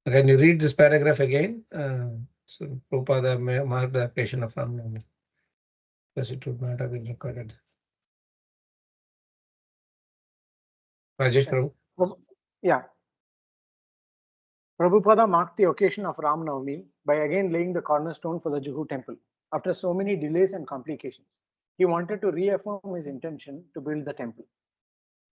Can you read this paragraph again? So Prabhupada marked the occasion of Ram Navami, because it would not have been recorded. Rajesh Prabhu. Yeah. Prabhupada marked the occasion of Ram Navami by again laying the cornerstone for the Juhu temple. After so many delays and complications, he wanted to reaffirm his intention to build the temple.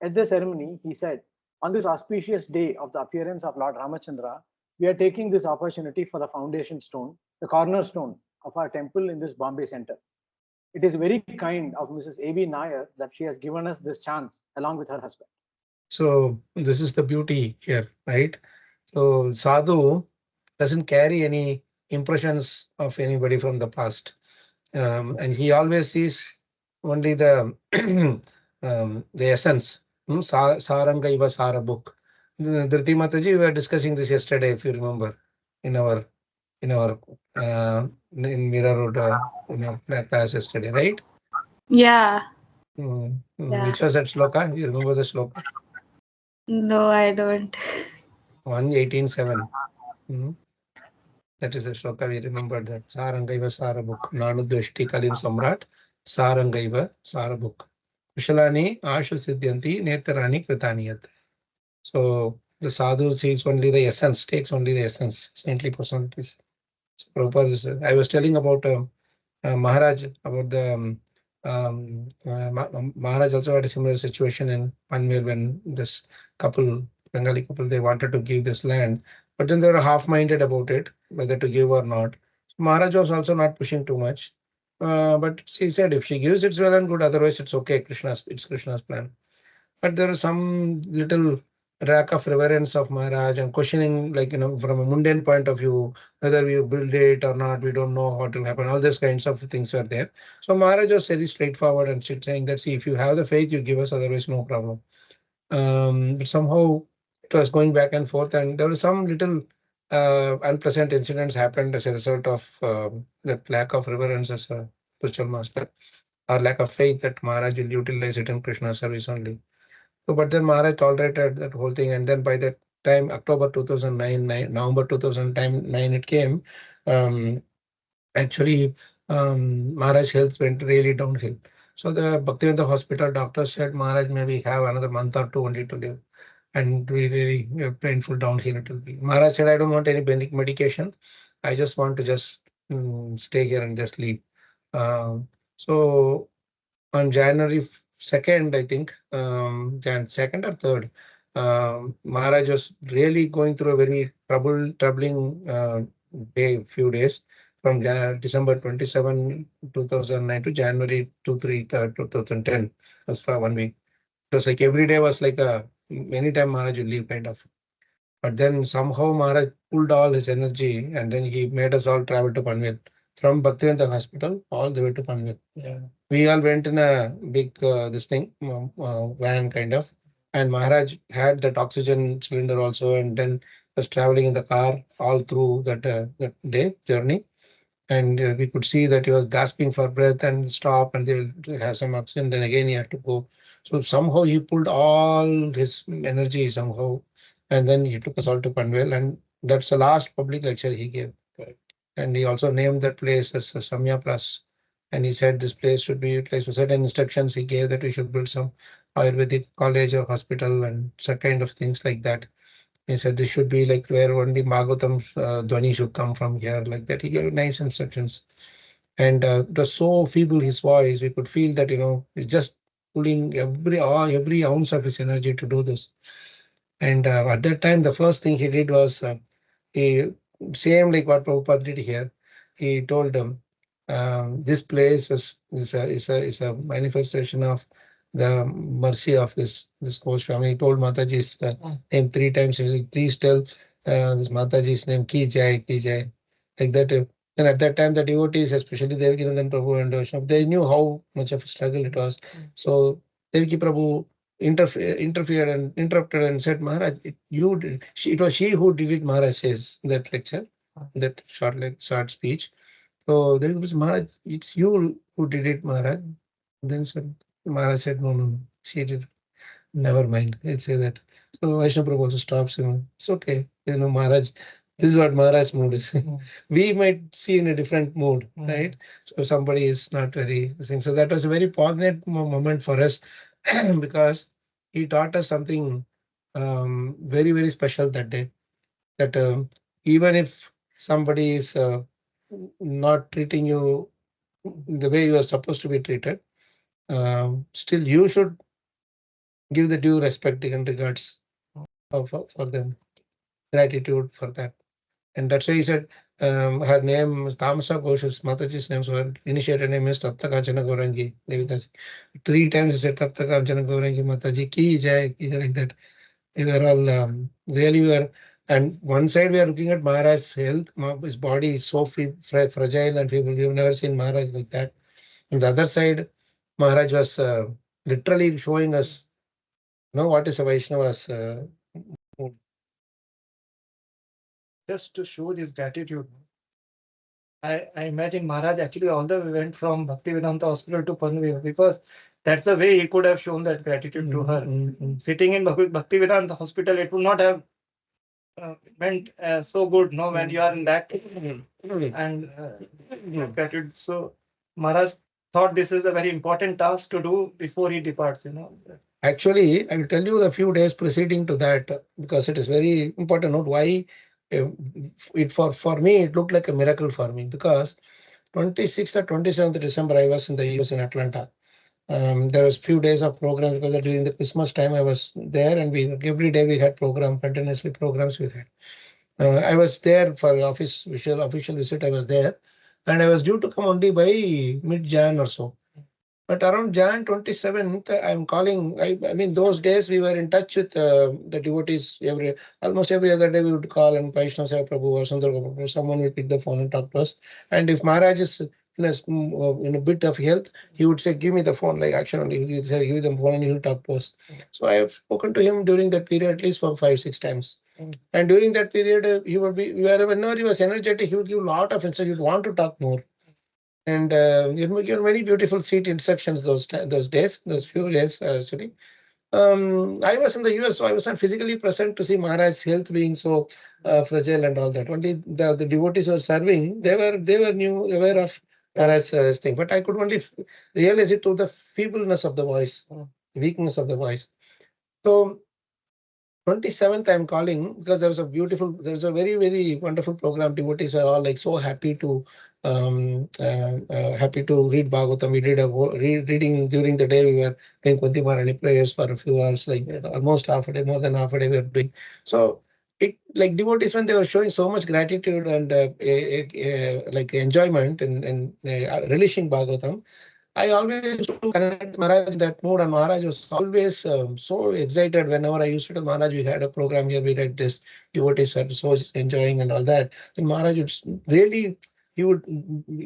At the ceremony, he said, "On this auspicious day of the appearance of Lord Ramachandra, we are taking this opportunity for the foundation stone, the cornerstone of our temple in this Bombay center. It is very kind of Mrs. A.B. Nair that she has given us this chance along with her husband." So this is the beauty here, right? So Sadhu doesn't carry any impressions of anybody from the past, and he always sees only the the essence. Sarangaiva Sara book. Dhriti Mataji, we were discussing this yesterday, if you remember, in our in our in Mira Road in our class yesterday, right? Yeah. Which was that shloka? You remember the shloka? No, I don't. 118.7. That is the shloka we remember, that Sarangaiva Sara book. Nanu Dveshti Kalim Samrat Sarangaiva Sara book. Kushalani Ashu Siddhyanti Netarani Kritaniyat. So the sadhu sees only the essence, takes only the essence, saintly personalities. So Prabhupada, I was telling about Maharaj, about the Maharaj also had a similar situation in Panvel when this couple, Bengali couple, they wanted to give this land, but then they were half-minded about it, whether to give or not. Maharaj was also not pushing too much, but she said if she gives, it's well and good. Otherwise, it's okay. It's Krishna's plan. But there is some little lack of reverence of Maharaj and questioning, like, from a mundane point of view, whether we build it or not, we don't know what will happen. All these kinds of things were there. So Maharaj was very straightforward and saying that, see, if you have the faith, you give us, otherwise no problem. But somehow it was going back and forth, and there was some little unpleasant incidents happened as a result of that lack of reverence as a spiritual master, or lack of faith that Maharaj will utilize it in Krishna's service only. So, but then Maharaj tolerated that whole thing, and then by that time, October 2009, November 2009, it came. Um, Actually, Maharaj's health went really downhill. So the Bhaktivedanta hospital doctor said Maharaj maybe have another month or two only to live, and really painful downhill it will be. Maharaj said, I don't want any medication. I just want to just stay here and just leave. So on January 2nd, I think, Jan 2nd or 3rd, Maharaj was really going through a very troubling few days, from December 27, 2009 to January 23, 2010. That's for 1 week. It was like every day was like anytime Maharaj will leave, kind of. But then somehow Maharaj pulled all his energy, and then he made us all travel to Panvel from Bhaktivedanta hospital all the way to Panvel. Yeah. We all went in a big van, kind of, and Maharaj had that oxygen cylinder also, and then was traveling in the car all through that day journey. And we could see that he was gasping for breath and stop, and they will have some oxygen. Then again, he had to go. So somehow he pulled all his energy somehow, and then he took us all to Panvel, and that's the last public lecture he gave. Correct. And he also named that place as Samya Plus. And he said this place should be utilized for certain instructions he gave, that we should build some Ayurvedic college or hospital and such kind of things like that. He said this should be like where only Bhagavatam's Dhwani should come from here, like that. He gave nice instructions. And it was so feeble, his voice, we could feel that, he's just pulling every ounce of his energy to do this. And at that time, the first thing he did was, he, same like what Prabhupada did here, he told them, this place is a manifestation of the mercy of this Ghosh family. He told Mataji's name 3 times. He said, please tell this Mataji's name, Ki Jai, Ki Jai, like that. And at that time, the devotees, especially Devakinandan Prabhu and Vaishnava, they knew how much of a struggle it was. So Devaki Prabhu interfered and interrupted and said, Maharaj, it was she who did it, Maharaj says in that lecture, that short speech. So then was Maharaj, it's you who did it, Maharaj. Then Maharaj said, no, she did. Never mind. I'd say that. So Vaishnava Prabhu also stops him. It's okay. Maharaj This is what Maharaj mood is. We might see in a different mood, right? So somebody is not very thing. So that was a very poignant moment for us because he taught us something very, very special that day. That even if somebody is not treating you the way you are supposed to be treated, still you should give the due respect and regards for them, gratitude for that. And that's why he said her name is Tamasa Ghosh, Mataji's name, so her initiated name is Tapta Kanchana Gaurangi. Devdas. 3 times he said Tapta Kanchana Gaurangi Mataji ki jai, like that. We were all really were, and one side we are looking at Maharaj's health, his body is so fragile and feeble. We've never seen Maharaj like that. On the other side, Maharaj was literally showing us, what is a Vaishnava's Just to show this gratitude. I imagine Maharaj actually all the way went from Bhaktivedanta Hospital to Panvel because that's the way he could have shown that gratitude to her. Sitting in Bhaktivedanta Hospital, it would not have meant so good, no, when you are in that and gratitude. So Maharaj thought this is a very important task to do before he departs. Actually, I will tell you the few days preceding to that because it is very important. Note why it for me it looked like a miracle for me because 26th or 27th December I was in the US in Atlanta. There was few days of programs because during the Christmas time I was there and we every day we had continuously programs we had. I was there for official visit. I was there, and I was due to come only by mid-Jan or so. But around Jan 27th, I'm calling. I mean, those days we were in touch with the devotees almost every other day. We would call and Vaishnava Seva Prabhu or Sundar Prabhu, someone would pick the phone and talk to us. And if Maharaj is in a bit of health, he would say, "Give me the phone." Like action only, he would say, "Give me the phone," and he will talk to us. So I have spoken to him during that period at least for 5-6 times. And during that period, he would be whenever he was energetic, he would give a lot of insight. He would want to talk more. And you give very beautiful seat instructions those days, those few days actually. I was in the US, so I was not physically present to see Maharaj's health being so fragile and all that. Only the devotees who were serving, they were aware of Maharaj's thing, but I could only realize it through the feebleness of the voice, weakness of the voice. So 27th, I'm calling because there's a very, very wonderful program. Devotees were all like so happy to read Bhagavatam. We did a reading during the day. We were doing Kunti prayers for a few hours, like almost half a day, more than half a day we were doing. So it like devotees when they were showing so much gratitude and like enjoyment and relishing Bhagavatam. I always used to connect Maharaj in that mood, and Maharaj was always so excited whenever I used to tell Maharaj, we had a program here, we did this, devotees were so enjoying and all that. And Maharaj would really, he would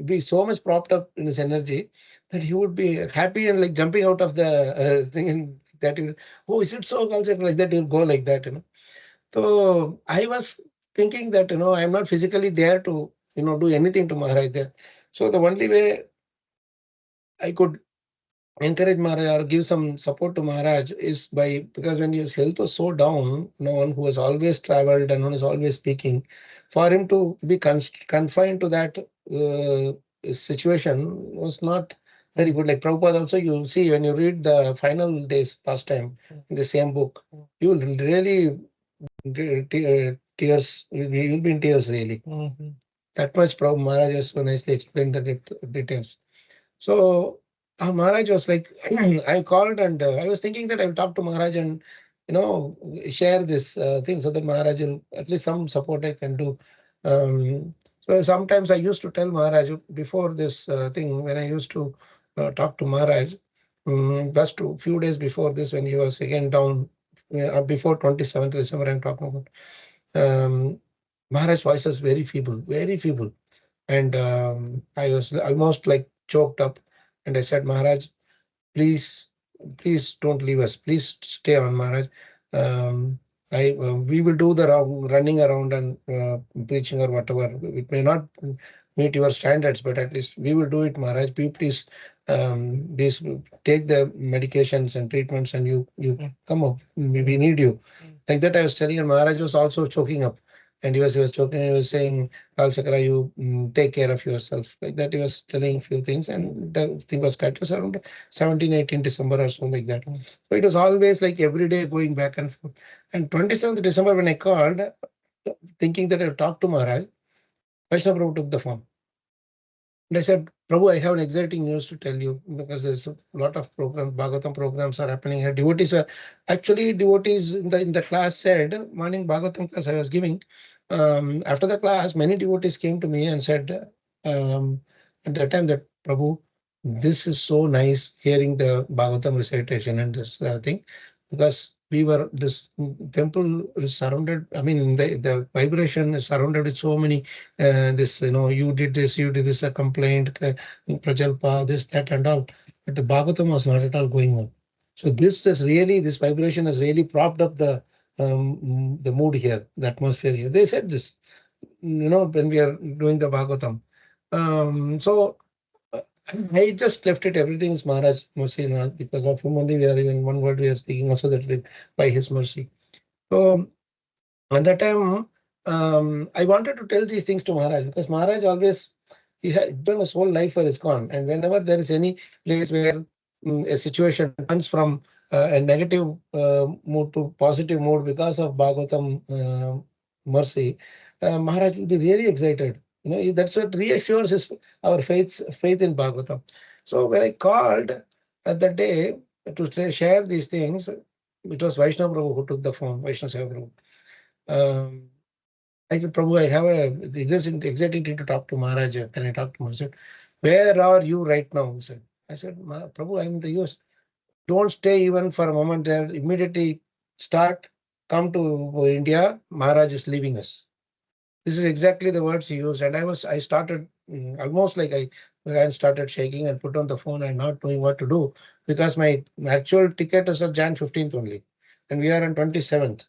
be so much propped up in his energy that he would be happy and like jumping out of the thing and that he would, oh, is it so cultured like that? He'll go like that. So I was thinking that, I'm not physically there to, do anything to Maharaj there. So the only way I could encourage Maharaj or give some support to Maharaj is by because when his health was so down, no one who has always traveled and one is always speaking, for him to be confined to that situation was not very good. Like Prabhupada also, you see when you read the final days last time in the same book, you will really tears. You'll be in tears really. That much Prabhupada Maharaj has so nicely explained the details. So Maharaj was like, I called and I was thinking that I will talk to Maharaj and share this thing so that Maharaj will at least some support I can do. So sometimes I used to tell Maharaj before this thing when I used to talk to Maharaj just a few days before this when he was again down before 27th December I'm talking about. Maharaj's voice was very feeble, very feeble. And I was almost like choked up. And I said, Maharaj, please, please don't leave us. Please stay on, Maharaj. We will do the running around and preaching or whatever. It may not meet your standards, but at least we will do it, Maharaj. Please, please take the medications and treatments, and you come up. We need you. Like that, I was telling, and Maharaj was also choking up. And he was joking, and he was saying, Kalacakra, you take care of yourself. Like that, he was telling a few things, and the thing was cut. It was around 17, 18 December or so, like that. So it was always like every day going back and forth. And 27th December, when I called, thinking that I'll talk to Maharaj, Vaishnava Prabhu took the phone. And I said, Prabhu, I have an exciting news to tell you, because there's a lot of programs, Bhagavatam programs are happening here. Devotees were actually, devotees in the class said, morning Bhagavatam class I was giving. After the class, many devotees came to me and said, at that time, that Prabhu, this is so nice hearing the Bhagavatam recitation and this thing, because this temple is surrounded, I mean, the vibration is surrounded with so many, this, you did this, a complaint, Prajalpa, this, that, and all. But the Bhagavatam was not at all going on. So this vibration has really propped up the mood here, the atmosphere here. They said this, when we are doing the Bhagavatam. So I just left it. Everything is Maharaj mercy, because of whom only we are even one word we are speaking. Also that by his mercy. So at that time, I wanted to tell these things to Maharaj, because Maharaj always, he had done his whole life for ISKCON, and whenever there is any place where a situation turns from a negative mood to positive mood because of Bhagavatam mercy, Maharaj will be really excited. That's what reassures our faith in Bhagavatam. So when I called at that day share these things, it was Vaishnava Prabhu who took the phone, Vaishnava Seva Prabhu. I said, Prabhu, I have this exciting thing to talk to Maharaj. Can I talk to him? I said, where are you right now? He said, Prabhu, I'm in the US. Don't stay even for a moment there. Immediately come to India. Maharaj is leaving us. This is exactly the words he used. And I started almost like my hand started shaking and put on the phone and not knowing what to do, because my actual ticket is of Jan 15th only. And we are on 27th.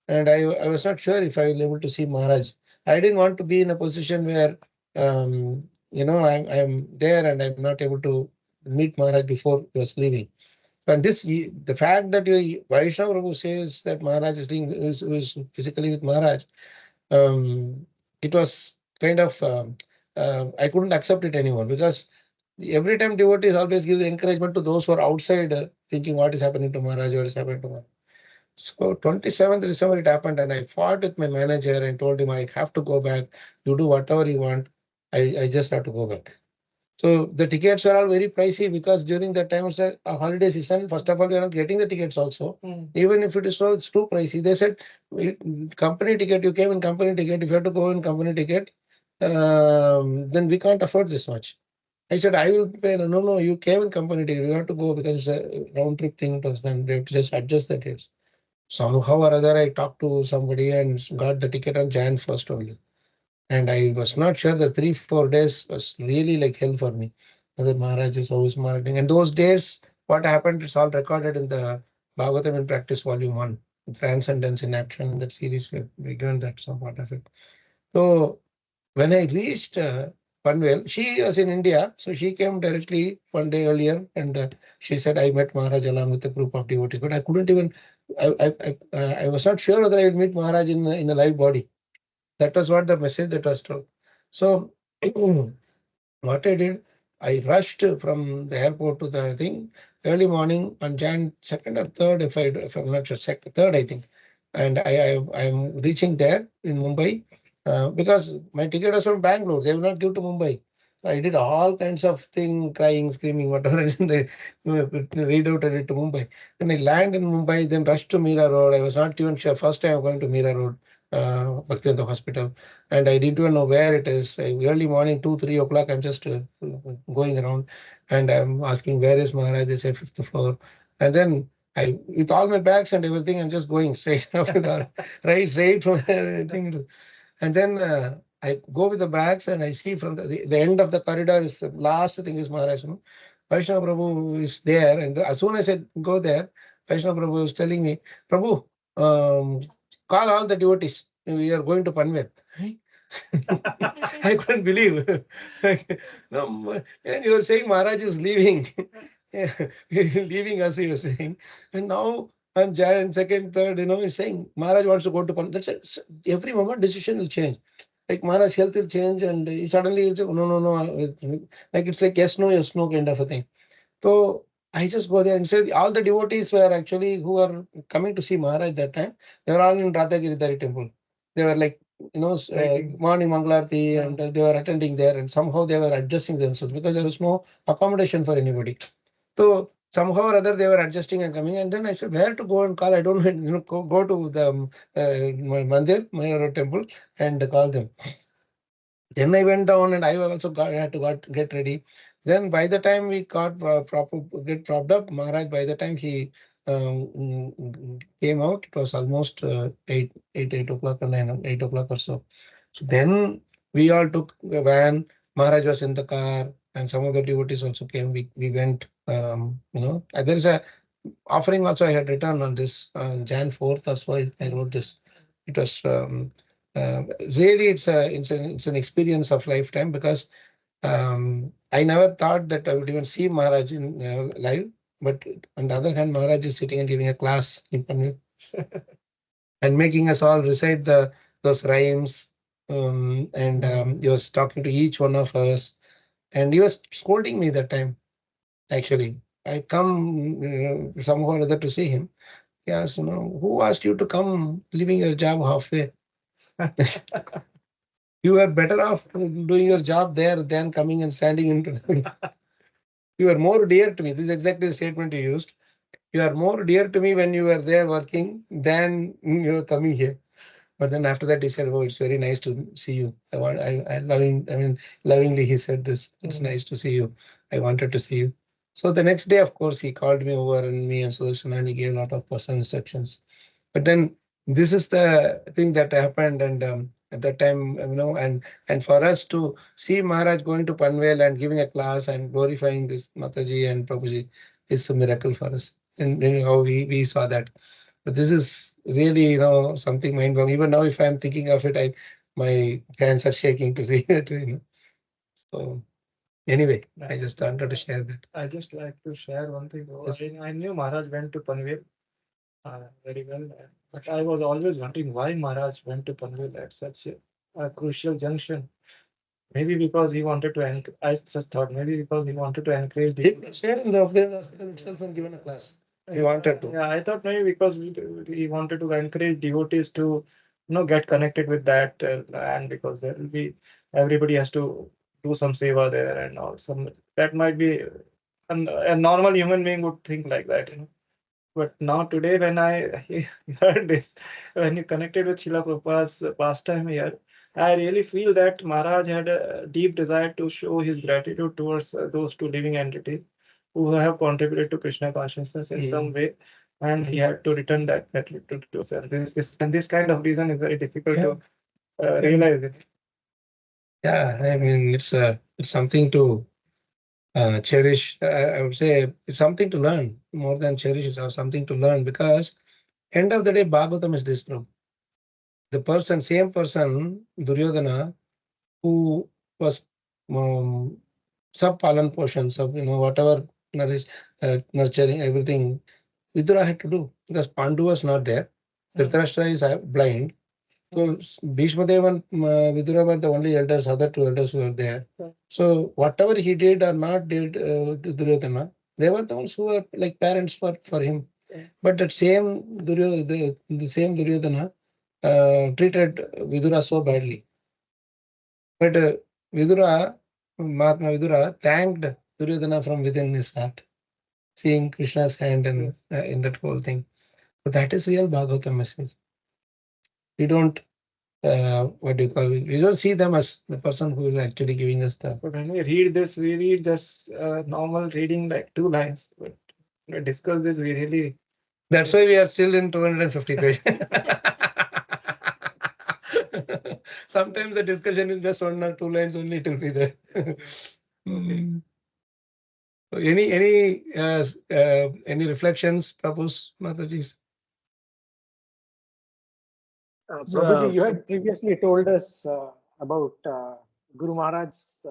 And I was not sure if I will be able to see Maharaj. I didn't want to be in a position where, I'm there and I'm not able to meet Maharaj before he was leaving. And the fact that Vaishnava Prabhu says that Maharaj is physically with Maharaj, it was kind of, I couldn't accept it anymore, because every time devotees always give the encouragement to those who are outside thinking what is happening to Maharaj, what is happening to Maharaj. So 27th December it happened, and I fought with my manager and told him I have to go back. You do whatever you want. I just have to go back. So the tickets were all very pricey, because during that time it's a holiday season. First of all, we are not getting the tickets also. Even if it is so, it's too pricey. They said, company ticket, you came in company ticket. If you have to go in company ticket, then we can't afford this much. I said, I will pay. No, you came in company ticket. You have to go, because it's a round trip thing. It was done. They have to just adjust the dates. Somehow or other, I talked to somebody and got the ticket on Jan 1st only. And I was not sure. The 3-4 days was really like hell for me. Whether Maharaj is always marketing. And those days, what happened, it's all recorded in the Bhagavatam in Practice Volume 1, Transcendence in Action. That series, we given that some part of it. So when I reached Panvel, she was in India. So she came directly one day earlier, and she said, I met Maharaj along with a group of devotees. But I couldn't even, I was not sure whether I would meet Maharaj in a live body. That was what the message that was told. So what I did, I rushed from the airport to the thing early morning on Jan 2nd or 3rd, if I'm not sure, 3rd, I think. And I'm reaching there in Mumbai, because my ticket was from Bangalore. They will not give to Mumbai. So I did all kinds of thing, crying, screaming, whatever, and they rerouted it to Mumbai. Then I land in Mumbai, then rush to Mira Road. I was not even sure. First time I'm going to Mira Road, Bhaktivedanta Hospital, and I didn't even know where it is. Early morning, 2-3 o'clock, I'm just going around, and I'm asking, where is Maharaj? They say 5th floor. And then with all my bags and everything, I'm just going straight up with all, right, straight from everything. And then I go with the bags, and I see from the end of the corridor is the last thing is Maharaj. Vaishnava Prabhu is there, and as soon as I go there, Vaishnava Prabhu is telling me, Prabhu, call all the devotees. We are going to Panvel. I couldn't believe. No, and you were saying Maharaj is leaving. Yeah, leaving us, you were saying. And now And Jan, second, third, he's saying Maharaj wants to go to That's every moment decision will change. Like Maharaj's health will change, and he suddenly will say, no, no, no. Like it's like yes, no kind of a thing. So I just go there and say all the devotees were actually who are coming to see Maharaj that time. They were all in Radhagiridhari temple. They were like morning Mangalarti, and they were attending there, and somehow they were adjusting themselves because there was no accommodation for anybody. So somehow or other they were adjusting and coming, and then I said, where to go and call? I don't know. Go to the mandir, my temple, and call them. Then I went down and I also had to get ready. Then by the time we got get propped up, Maharaj, by the time he came out, it was almost 8 o'clock or 8 o'clock or so. So then we all took the van. Maharaj was in the car, and some of the devotees also came. We went, there is a offering also I had written on this Jan 4th or so. I wrote this. It was really it's an experience of lifetime because I never thought that I would even see Maharaj in live. But on the other hand, Maharaj is sitting and giving a class in Panvel and making us all recite those rhymes. And he was talking to each one of us, and he was scolding me that time. Actually, I come somehow or other to see him. He asked, who asked you to come, leaving your job halfway? You are better off doing your job there than coming and standing in. You are more dear to me. This is exactly the statement you used. You are more dear to me when you were there working than you are coming here. But then after that, he said, "Oh, it's very nice to see you. I loving. I mean, lovingly, he said this. It's nice to see you. I wanted to see you." So the next day, of course, he called me over, and me and Sudarshan, and he gave a lot of personal instructions. But then this is the thing that happened, and at that time, and for us to see Maharaj going to Panvel and giving a class and glorifying this Mataji and Prabhuji is a miracle for us. And how we saw that. But this is really, something mind-blowing. Even now, if I'm thinking of it, my hands are shaking to see it. So anyway, I just wanted to share that. I just like to share one thing. Yes. I knew Maharaj went to Panvel very well, but I was always wondering why Maharaj went to Panvel at such a crucial junction. Maybe because he wanted to. I just thought maybe because he wanted to encourage. He stayed in the hospital itself and given a class. He wanted to. Yeah, I thought maybe because he wanted to encourage devotees to, get connected with that land, because there will be everybody has to do some seva there and all. That might be a normal human being would think like that, But now today, when I heard this, when you connected with Srila Prabhupada's pastime here, I really feel that Maharaj had a deep desire to show his gratitude towards those two living entities who have contributed to Krishna consciousness in some way, and he had to return that gratitude to us. And this kind of reason is very difficult to realize it. Yeah, I mean, it's something to cherish. I would say it's something to learn more than cherish. It's something to learn because end of the day, Bhagavatam is this, bro. The same person, Duryodhana, who was sub palan portion, whatever nurturing everything, Vidura had to do because Pandu was not there. Dhritarashtra is blind. So Bhishma Dev and Vidura were the only elders, other two elders who were there. So whatever he did or not did, Duryodhana, they were the ones who were like parents for him. But that same the same Duryodhana treated Vidura so badly. But Mahatma Vidura thanked Duryodhana from within his heart, seeing Krishna's hand and in that whole thing. So that is real Bhagavatam message. We don't what do you call it? We don't see them as the person who is actually giving us the. But when we read this, we read just normal reading like 2 lines. But when we discuss this, we really. That's why we are still in 250 pages. Sometimes the discussion is just 1 or 2 lines only. It will be there. So any reflections, Prabhu's Mataji's? Prabhuji, you had previously told us about Guru Maharaj's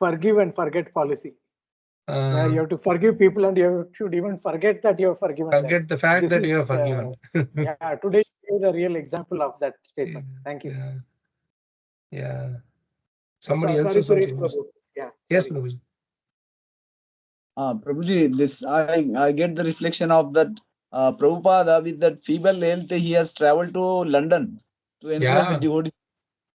forgive and forget policy. Where you have to forgive people and you should even forget that you have forgiven them. Forget the fact This that is, you have forgiven. yeah, today is a real example of that statement. Yeah, Thank you. Yeah. Yeah. Somebody else Sorry, is also. Suresh Prabhu. Yeah. Yes, Sorry. Prabhuji. Prabhuji, this I get the reflection of that Prabhupada with that feeble health. He has traveled to London to encourage the Yeah. devotees.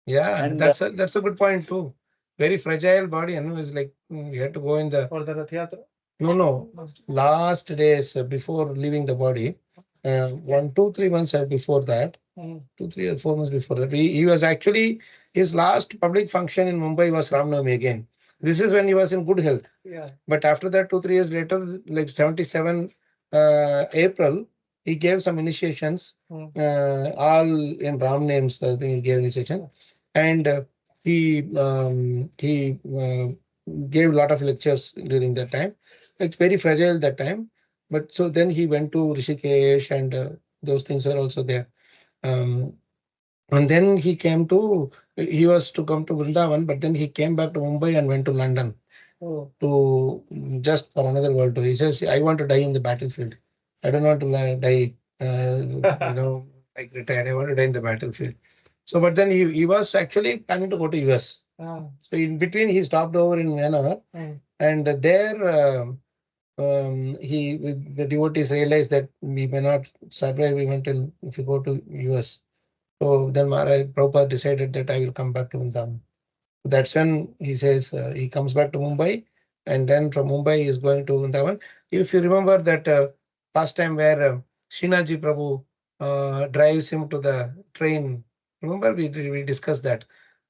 Yeah, And that's a good point too. Very fragile body, and is like you had to go in the For the Rath Yatra. no last days before leaving the body. 1, 2, 3 months before that, 2, 3 or 4 months before that, he was actually his last public function in Mumbai was Ramnavami again. This is when he was in good health. Yeah. But after that, 2, 3 years later, like 77 April, he gave some initiations, all in Ram names. I think he gave initiation, and he gave a lot of lectures during that time. It's very fragile that time, but so then he went to Rishikesh, and those things were also there. And then he was to come to Vrindavan, but then he came back to Mumbai and went to London to just for another world tour. He says, I want to die in the battlefield. I don't want to die, like retired. I want to die in the battlefield. So, but then he was actually planning to go to US. So in between, he stopped over in Vienna, and there the devotees realized that we may not survive even till if you go to US. So then Maharaj Prabhupada decided that I will come back to Vrindavan. That's when he says he comes back to Mumbai, and then from Mumbai he is going to Vrindavan. If you remember that past time where Srinathji Prabhu drives him to the train, remember we discussed that.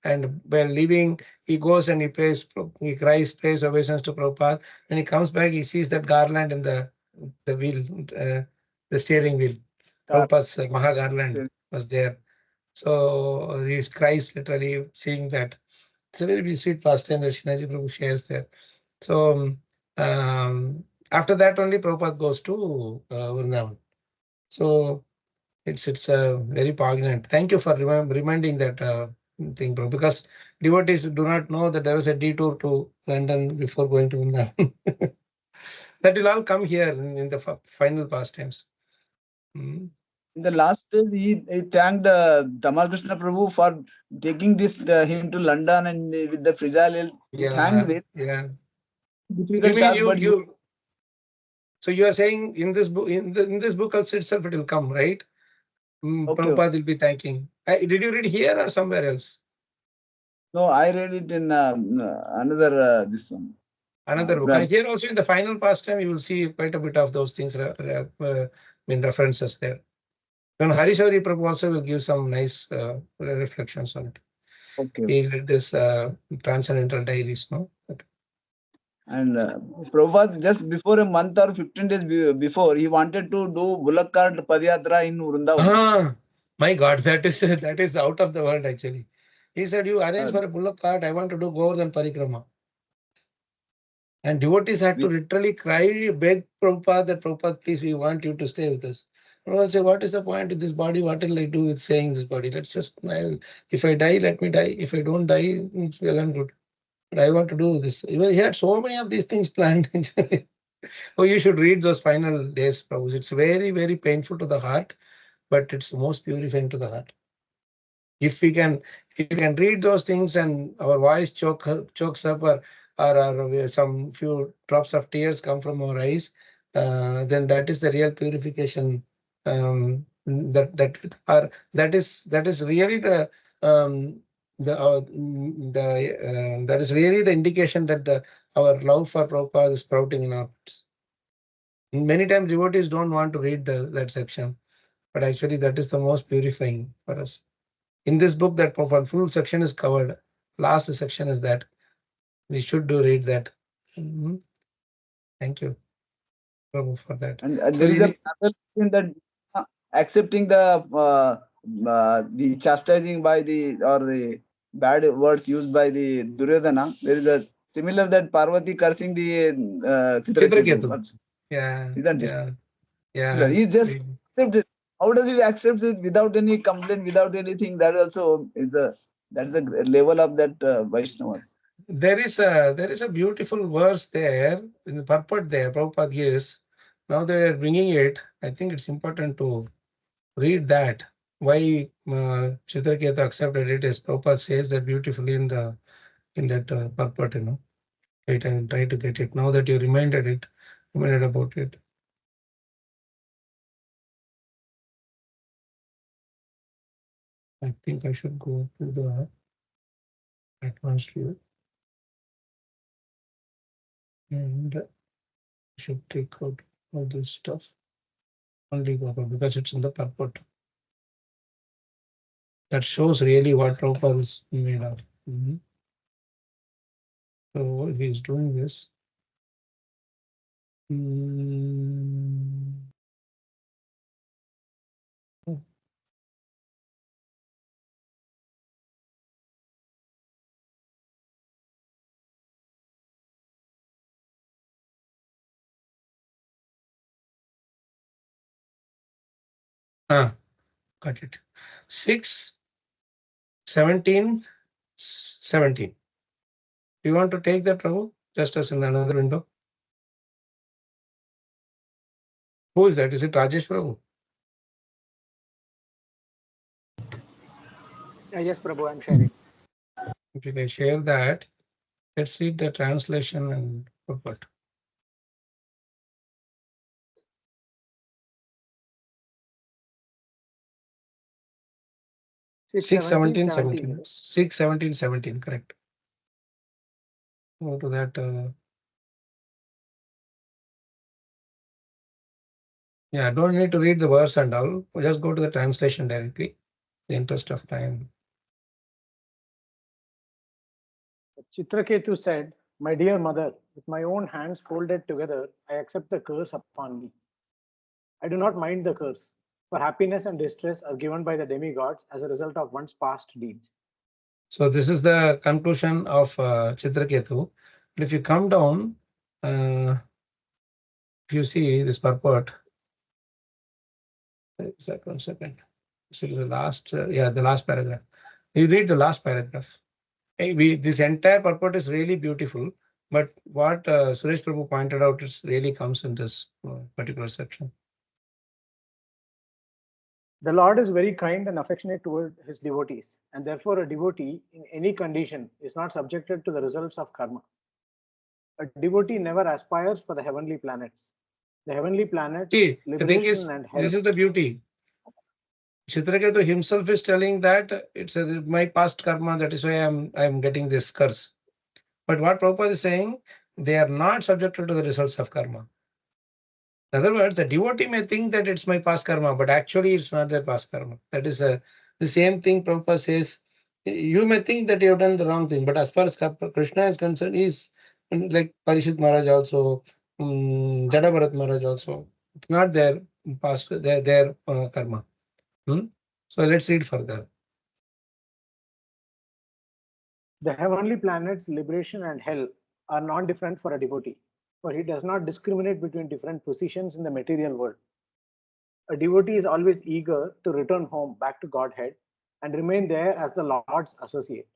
And while leaving, he goes and he cries, prays obeisance to Prabhupada. When he comes back, he sees that garland in the wheel, the steering wheel. Prabhupada's Maha garland was there. So he cries literally seeing that. It's a very sweet pastime that Shinaji Prabhu shares there. So after that only Prabhupada goes to Vrindavan. So it's very poignant. Thank you for reminding that thing, Prabhu, because devotees do not know that there was a detour to London before going to Vrindavan. That will all come here in the final pastimes. in the last days, he thanked Tamal Krishna Prabhu for taking him to London and with the fragile health. He thanked with difficult task, but so you are saying in this book, in this book also itself, it will come, right? Prabhupada will be thanking. Did you read here or somewhere else? No, I read it in another this one. Another book. And here also in the final pastime, you will see quite a bit of those things in references there. Then Harishauri Prabhu also will give some nice reflections on it. He read this Transcendental Diaries, no? And Prabhupada, just before a month or 15 days before, he wanted to do Bullock Cart Padayatra in Vrindavan. My God, that is out of the world actually. He said, you arrange for a bullock cart, I want to do Govardhan Parikrama. And devotees had to literally cry, beg Prabhupada that Prabhupada, please, we want you to stay with us. Prabhupada said, what is the point of this body? What will I do with saying this body? Let's just, if I die, let me die. If I don't die, it's well and good. But I want to do this. He had so many of these things planned. Oh, you should read those final days, Prabhu. It's very, very painful to the heart, but it's most purifying to the heart. If we can read those things and our voice chokes up, or some few drops of tears come from our eyes, then that is the real purification. That is really that is really the indication that our love for Prabhupada is sprouting in our hearts. Many times devotees don't want to read that section, but actually that is the most purifying for us. In this book, that one full section is covered. Last section is that. We should read that. Thank you, Prabhu, for that. And there is a parallel in that accepting the chastising by the bad words used by the Duryodhana. There is a similar that Parvati cursing the Chitraketu. Yeah. Isn't it? Yeah. He just accepted. How does he accept it without any complaint, without anything? That also is that is a level of that Vaishnavas. There is a beautiful verse there in the purport there. Prabhupada gives. Now they are bringing it. I think it's important to read that. Why Chitraketu accepted it is Prabhupada says that beautifully in that purport. Wait, I will try to get it now that you reminded about it. I think I should go to the advanced view. And I should take out all this stuff. Only go out because it's in the purport. That shows really what Prabhupada is made of. So he's doing this. Got it. 6, 17, 17. Do you want to take that, Prabhu? Just as in another window. Who is that? Is it Rajesh Prabhu? Yes, Prabhu, I'm sharing. If you can share that, let's see the translation and purport. 6, 17, 17. 6, 17, 17, correct. Go to that. Yeah, don't need to read the verse and all. We'll just go to the translation directly. The interest of time. Chitraketu said, "My dear mother, with my own hands folded together, I accept the curse upon me. I do not mind the curse, for happiness and distress are given by the demigods as a result of one's past deeds." So this is the conclusion of Chitraketu. But if you come down, if you see this purport, one second. See the last, the last paragraph. You read the last paragraph. This entire purport is really beautiful, but what Suresh Prabhu pointed out is really comes in this particular section. The Lord is very kind and affectionate toward his devotees, and therefore a devotee in any condition is not subjected to the results of karma. A devotee never aspires for the heavenly planets. The heavenly planets, See, the thing liberation is, and hell. this is the beauty. Chitraketu himself is telling that it's my past karma, that is why I'm getting this curse. But what Prabhupada is saying, they are not subjected to the results of karma. In other words, the devotee may think that it's my past karma, but actually it's not their past karma. That is the same thing Prabhupada says. You may think that you have done the wrong thing, but as far as Krishna is concerned, he's like Parishit Maharaj also, Jada Bharat Maharaj also. It's not their past, their karma. So let's read further. The heavenly planets, liberation and hell are non-different for a devotee, for he does not discriminate between different positions in the material world. A devotee is always eager to return home back to Godhead and remain there as the Lord's associate.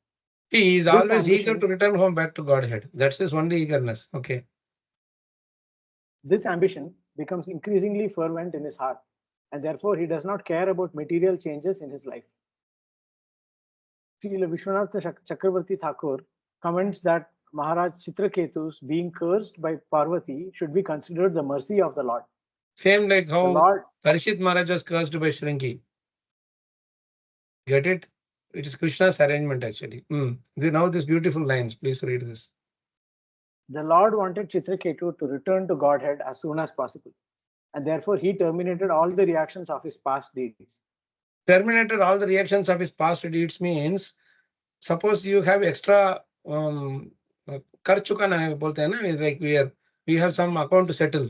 He is This always eager ambition- to return home back to Godhead. That's his only eagerness. Okay. This ambition becomes increasingly fervent in his heart, and therefore he does not care about material changes in his life. Srila Vishwanath Chakravarti Thakur comments that Maharaj Chitraketu's being cursed by Parvati should be considered the mercy of the Lord. Same like The how Lord, Parishit Maharaj was cursed by Shringi. Get it? It is Krishna's arrangement actually. Now these beautiful lines. Please read this. the Lord wanted Chitraketu to return to Godhead as soon as possible, and therefore he terminated all the reactions of his past deeds. Terminated all the reactions of his past deeds means, suppose you have extra kar chukana hai bolte hai na, like we have some account to settle,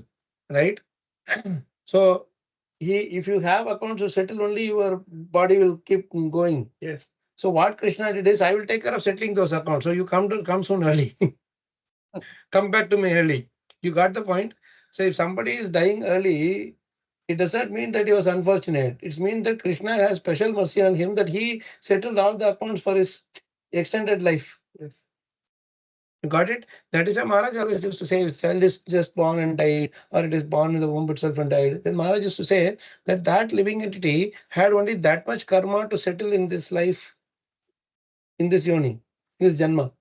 right? So if you have accounts to settle, only your body will keep going. Yes. So what Krishna did is, I will take care of settling those accounts. So you come soon early. Come back to me early. You got the point? So if somebody is dying early, it does not mean that he was unfortunate. It means that Krishna has special mercy on him, that he settled all the accounts for his extended life. Yes. You got it? That is why Maharaj always used to say, if child is just born and died, or it is born in the womb itself and died, then Maharaj used to say that that living entity had only that much karma to settle in this life, in this yoni, in this janma.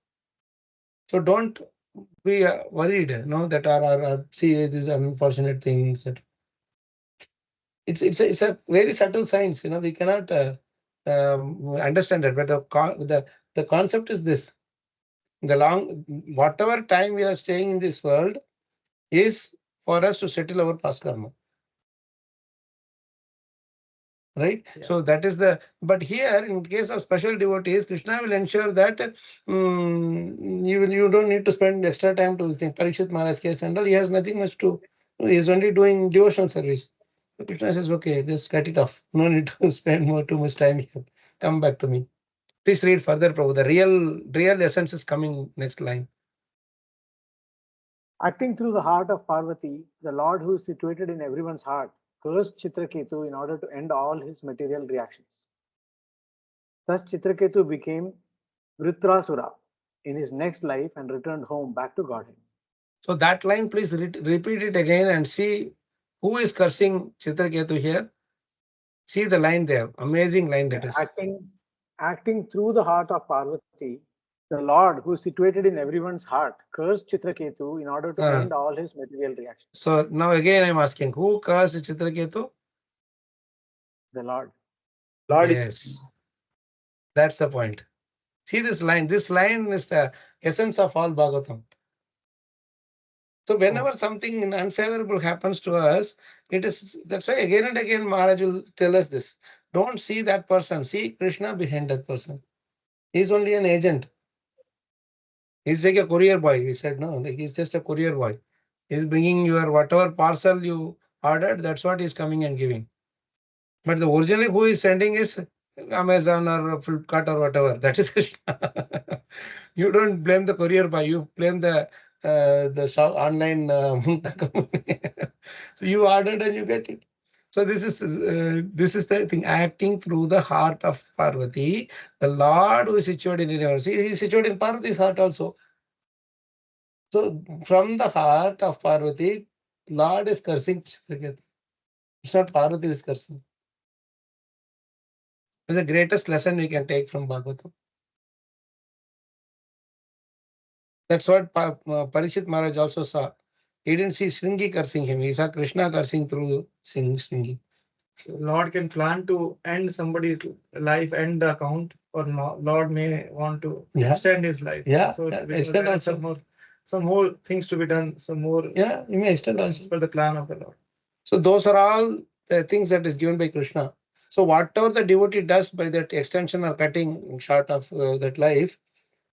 So don't be worried, that are see these unfortunate things. It's a very subtle science. We cannot understand it, but the concept is this: whatever time we are staying in this world is for us to settle our past karma. Right? Yeah. So that is but here in case of special devotees, Krishna will ensure that you don't need to spend extra time to this thing. Parikshit Maharaj's case and all, he has nothing much to, he is only doing devotional service. So Krishna says, okay, just cut it off. No need to spend too much time here. Come back to me. Please read further, Prabhu. The real essence is coming next line. Acting through the heart of Parvati, the Lord who is situated in everyone's heart cursed Chitraketu in order to end all his material reactions. Thus, Chitraketu became Vritrasura in his next life and returned home back to Godhead. So that line, please repeat it again and see who is cursing Chitraketu here. See the line there. Amazing line that is. Acting through the heart of Parvati, the Lord who is situated in everyone's heart cursed Chitraketu in order to end all his material reactions. So now again I'm asking, who cursed Chitraketu? The Lord. Yes. That's the point. See this line. This line is the essence of all Bhagavatam. So whenever something unfavorable happens to us, that's why again and again Maharaj will tell us this. Don't see that person. See Krishna behind that person. He's only an agent. He's like a courier boy. We said, no, he's just a courier boy. He's bringing your whatever parcel you ordered, that's what he's coming and giving. But the originally who is sending is Amazon or Flipkart or whatever. That is Krishna. You don't blame the courier boy. You blame the shop online company. So you ordered and you get it. So this is the thing, acting through the heart of Parvati, the Lord who is situated in our. See, he is situated in Parvati's heart also. So from the heart of Parvati, Lord is cursing Chitraketu. It's not Parvati who is cursing. It's the greatest lesson we can take from Bhagavatam. That's what Parikshit Maharaj also saw. He didn't see Shringi cursing him. He saw Krishna cursing through Shringi. So Lord can plan to end somebody's life, end the account, or Lord may want to extend his life. So extend also. Some more things to be done. Some more. Yeah, you may extend also. For the plan of the Lord. So those are all the things that is given by Krishna. So whatever the devotee does by that extension or cutting short of that life,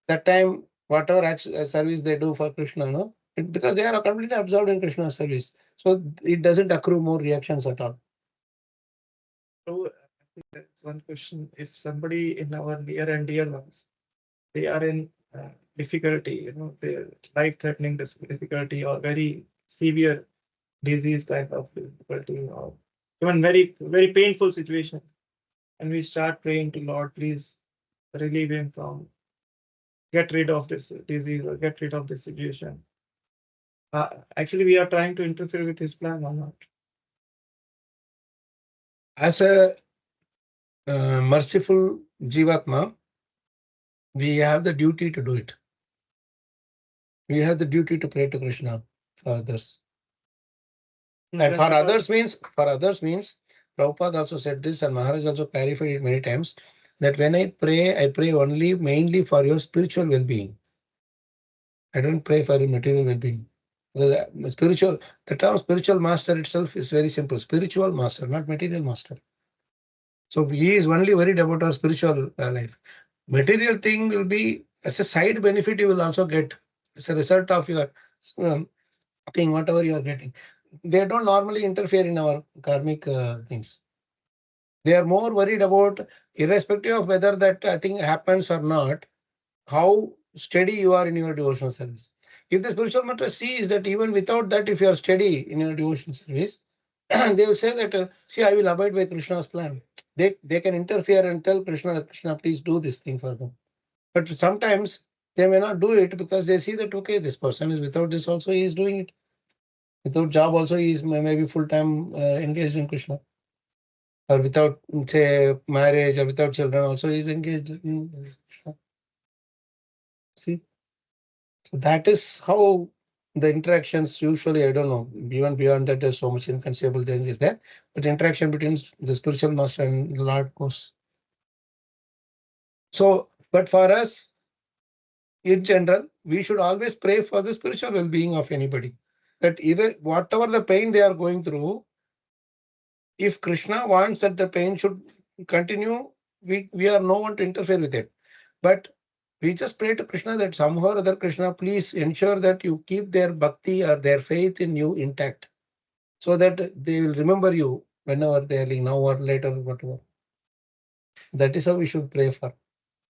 that time whatever service they do for Krishna, because they are completely absorbed in Krishna's service. So it doesn't accrue more reactions at all. So I think that's one question. If somebody in our near and dear ones, they are in difficulty, their life-threatening difficulty or very severe disease type of difficulty or even very, very painful situation, and we start praying to Lord, please relieve him from, get rid of this disease or get rid of this situation. Actually, we are trying to interfere with his plan or not? As a merciful Jivatma, we have the duty to do it. We have the duty to pray to Krishna for others. And for others means, Prabhupada also said this, and Maharaj also clarified it many times, that when I pray only mainly for your spiritual well-being. I don't pray for your material well-being. The term spiritual master itself is very simple. Spiritual master, not material master. So he is only worried about our spiritual life. Material thing will be as a side benefit you will also get as a result of your thing, whatever you are getting. They don't normally interfere in our karmic things. They are more worried about, irrespective of whether that thing happens or not, how steady you are in your devotional service. If the spiritual master sees that even without that, if you are steady in your devotional service, they will say that, see, I will abide by Krishna's plan. They can interfere and tell Krishna that, Krishna, please do this thing for them. But sometimes They may not do it because they see that, okay, this person is without this also, he is doing it. Without job also, he is maybe full-time engaged in Krishna. Or without, say, marriage or without children also, he is engaged in Krishna. See? So that is how the interactions usually, I don't know, even beyond that, there's so much inconceivable thing is there. But the interaction between the spiritual master and the Lord goes. So, but for us, in general, we should always pray for the spiritual well-being of anybody. That either whatever the pain they are going through, if Krishna wants that the pain should continue, we are no one to interfere with it. But we just pray to Krishna that somehow or other, Krishna, please ensure that you keep their bhakti or their faith in you intact, so that they will remember you whenever they are now or later, whatever. That is how we should pray for.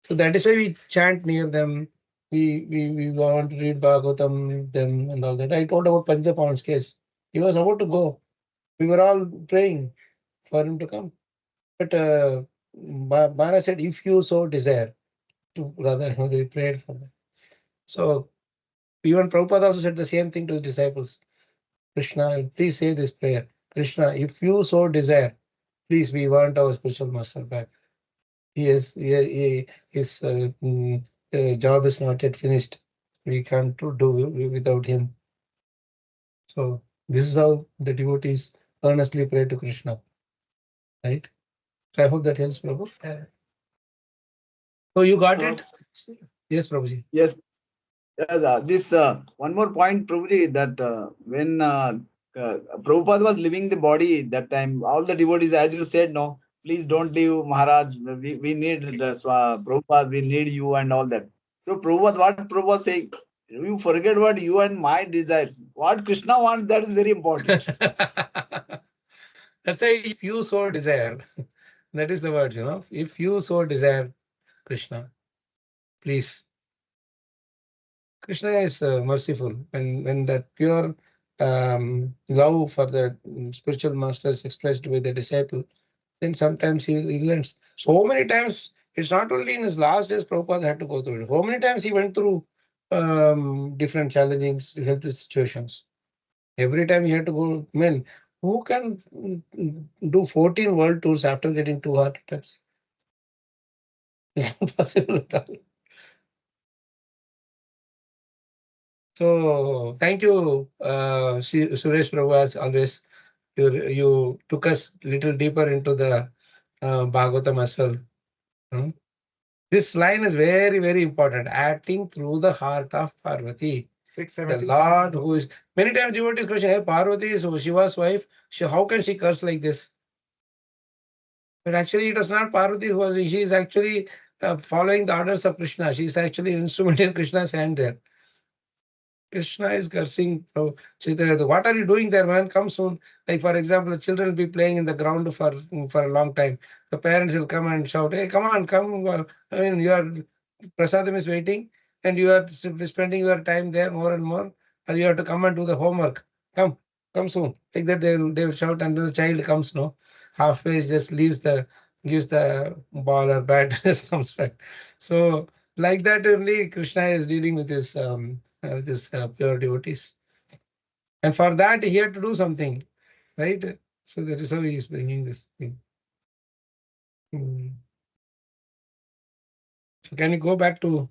So that is why we chant near them. We want to read Bhagavatam, them and all that. I told about Panjapawan's case. He was about to go. We were all praying for him to come. But Bhara said, if you so desire, to rather, they prayed for them. So even Prabhupada also said the same thing to his disciples. Krishna, please say this prayer. Krishna, if you so desire, please, we want our spiritual master back. His job is not yet finished. We can't do without him. So this is how the devotees earnestly pray to Krishna. Right? So I hope that helps, Prabhu. So you got it? Yes, Prabhuji. Yes. This one more point, Prabhuji, that when Prabhupada was leaving the body that time, all the devotees, as you said, no, please don't leave Maharaj. We need the Prabhupada, we need you and all that. So Prabhupada, what Prabhupada saying? You forget what you and my desires. What Krishna wants, that is very important. That's why if you so desire, that is the word, if you so desire, Krishna, please. Krishna is merciful. When that pure love for the spiritual master is expressed with the disciple, then sometimes he learns. So many times, it's not only in his last days Prabhupada had to go through it. So many times he went through different challenging health situations. Every time he had to go, man, who can do 14 world tours after getting 2 heart attacks? It's not possible at all. So thank you, Suresh Prabhu, as always. You took us a little deeper into the Bhagavatam as well. Hmm? This line is very, very important. Acting through the heart of Parvati. The Lord who is, many times devotees question, hey, Parvati is Shiva's wife. How can she curse like this? But actually, it was not Parvati who was, she is actually following the orders of Krishna. She is actually an instrument in Krishna's hand there. Krishna is cursing Chaitanya. What are you doing there, man? Come soon. Like, for example, the children will be playing in the ground for a long time. The parents will come and shout, hey, come on, come. I mean, prasadam is waiting and you are spending your time there more and more. And you have to come and do the homework. Come soon. Like that, they will shout, and the child comes, no? Halfway, just gives the ball or bat, just comes back. So, like that only Krishna is dealing with this pure devotees, and for that he had to do something, right? So that is how he is bringing this thing. So can you go back to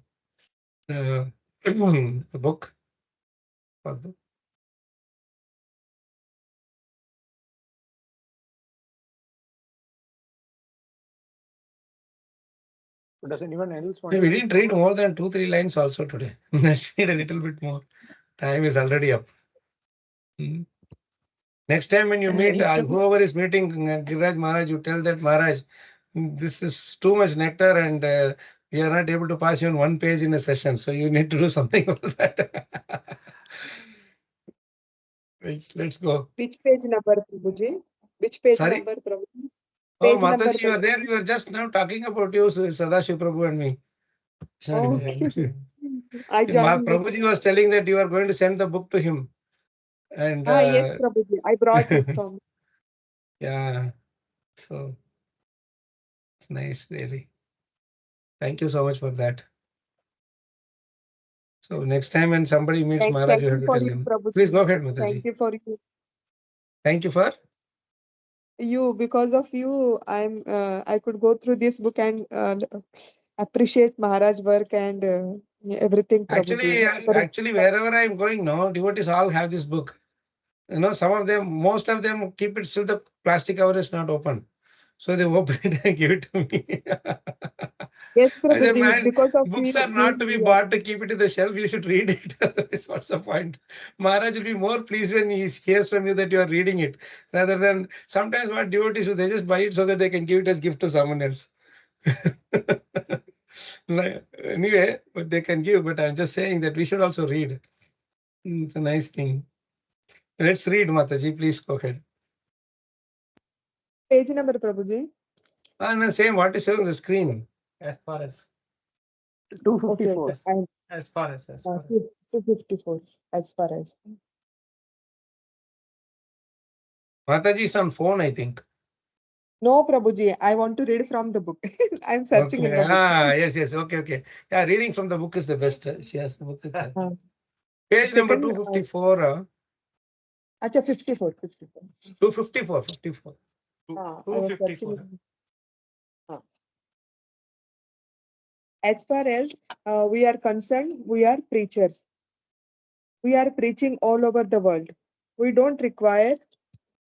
the, the book? Does anyone else want Yeah, to we read? didn't read more than 2-3 lines also today. Let's read a little bit more. Time is already up. Next time when you meet whoever is meeting Giriraj Maharaj, you tell that Maharaj, this is too much nectar and we are not able to pass even one page in a session. So you need to do something about that. Let's go. Which page number, Prabhuji? Which page Sorry? number, Prabhuji? Oh, Page number, Mataji, you are there. You were just now talking about you, Sadashiv Prabhu and me. Okay. I joined late. Prabhuji was telling that you are going to send the book to him. And Yes, Prabhuji. I brought it from. yeah, so it's nice, really. Thank you so much for that. So next time when somebody meets Maharaj, you have to tell him. Please go ahead, Mataji. Thank you for you. Thank you for. You, because of you, I could go through this book and appreciate Maharaj work and everything. Actually, Prabhuji. wherever I'm going now, devotees all have this book. You know, some of them, most of them keep it still the plastic cover is not open. So they open it and give it to me. Yes, I said, Prabhuji, man, because of books you, are not to be bought to keep it in the shelf. You should read it. Otherwise, what's the point? Maharaj will be more pleased when he hears from you that you are reading it, rather than sometimes what devotees do, they just buy it so that they can give it as gift to someone else. Anyway, but they can give. But I'm just saying that we should also read. It's a nice thing. Let's read, Mataji. Please go ahead. Page number, Prabhuji. And the same, what is on the screen? As far as 254. Okay. as far as 254 as far as. Mataji is on phone, I think. No, Prabhuji, I want to read from the book. I'm searching in the book. Yes. Okay. Yeah, reading from the book is the best. She has the book. Page Second, number 254. Acha, 54. 254. 54. I was 254. searching. As far as we are concerned, we are preachers. We are preaching all over the world. We don't require